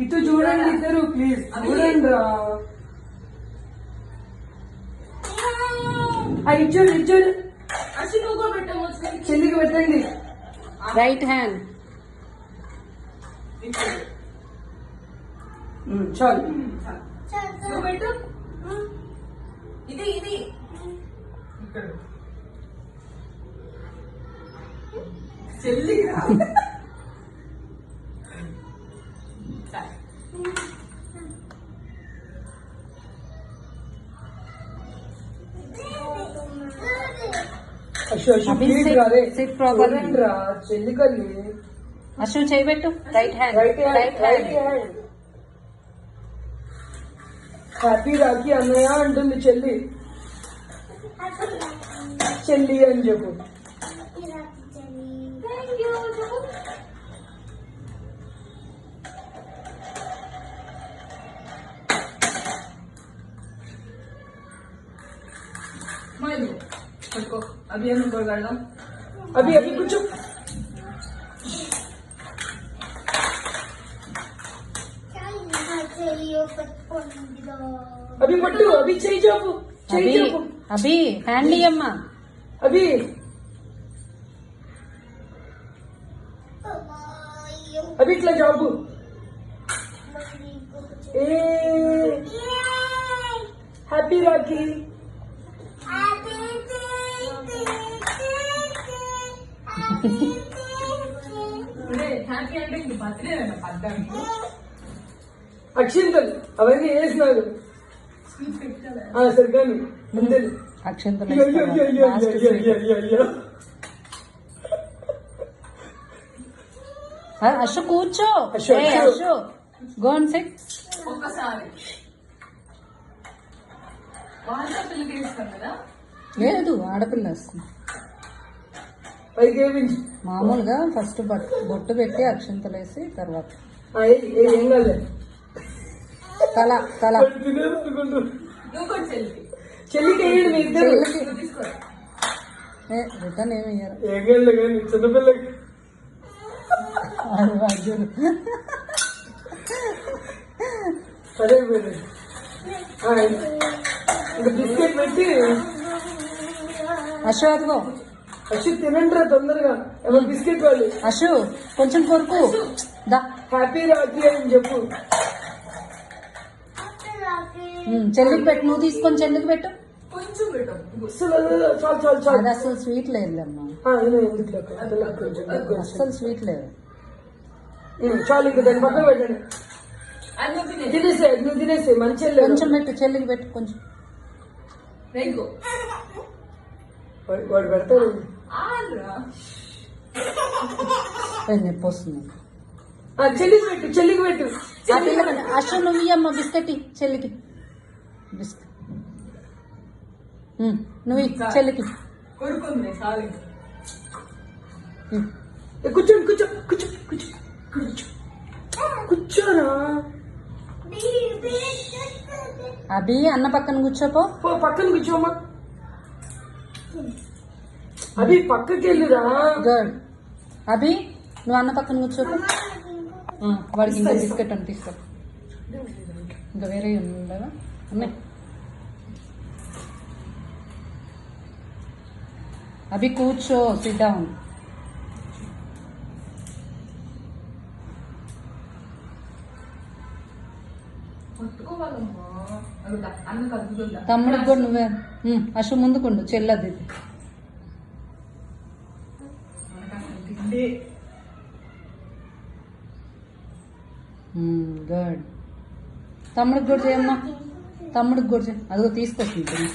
ఇటు చూడండి ఇద్దరు ప్లీజ్ చూడండి రా. ఇచ్చోడు ఇచ్చోడు చెల్లికి పెట్టండి. రైట్ హ్యాండ్ చాలు. పెట్టు. ఇది ఇది చెల్లి చెల్లి కల్లి Ashu చేయబెట్టు. Right hand happy Rakhi అన్నయ్య అంటుంది చెల్లి. చెల్లి అని చెప్పు. अभी हम ऊपर कर लो. अभी अभी कुछ अभी पट्टू अभी चाहिए जाओ అభి అభి హ్యాండ్ ఇయ్యమ్మా. अभी अभी इट्ला जाओ. ए हैप्पी राखी. హ్యాపీ అంటే ఇంక బర్త్డే పడ్డానికి అక్షింతలు అవన్నీ వేసినారు సరిగాని అంతే. అక్షంతలు అశు కూర్చో. Ashu go and SIT. ఒక్కసారి వాళ్ళ పిల్లకి ఇస్తాం కదా. లేదు ఆడపిల్ల వస్తుంది. పైకి ఏమించి మామూలుగా ఫస్ట్ బొట్టు పెట్టి అక్షంతలు వేసి తర్వాత ఏం కాలే తల తల చెల్లికి వేయండి మీ ఇద్దరు. రిటర్న్ ఏమయ్యారు ఏం కాలే కానీ చిన్నపిల్లకి అర్జున్ సరే ఇంకా బిస్కెట్ పెట్టి అశు అదిగో. అశు తినండి రా తొందరగా. ఎవరు బిస్కెట్ వాళ్ళు. అశు కొంచెం కొరకు దా. హ్యాపీ రాఖీ అని చెప్పు. చెల్లికి పెట్టు. నువ్వు తీసుకొని చెల్లికి పెట్టు. కొంచెం పెట్టు. చాలు చాలు చాలు. అది అసలు స్వీట్ లేదమ్మా. అస్సలు స్వీట్ లేదు. చాలు ఇంకా దాని పక్కన పెట్టండి. తినేసే నువ్వు తినేసే మంచి కొంచెం పెట్టు. చెల్లికి పెట్టు కొంచెం. వాడు పెడతాడు. నొప్పి వస్తుంది. చెల్లికి పెట్టు చెల్లికి పెట్టు. ఆ పిల్ల అశు నువ్వు ఇయ్యమ్మ బిస్కెట్ చెల్లికి. బిస్కెట్ నువ్వు చెల్లికి. కూర్చోండి కూర్చో కూర్చో కూర్చో కూర్చో కూర్చోరా. అభి అన్న పక్కన కూర్చోపో. పక్కన కూర్చోమా. అభి పక్కకి వెళ్ళురా. గుడ్. అభి నువ్వు అన్న పక్కన కూర్చోపో. వాడికి ఇంకా బిస్కెట్ అని తీసుకో. ఇంకా వేరే ఉండవా ఉన్నాయి. అభి కూర్చో. SIT down. తమ్ముడికి కూడా నువ్వే. అశు ముందుకుండు. చెల్లది గుడ్. తమ్ముడికి కూడా చేయమ్మా. తమ్ముడికి కూడా చేయి. అదిగో తీసుకొచ్చింది.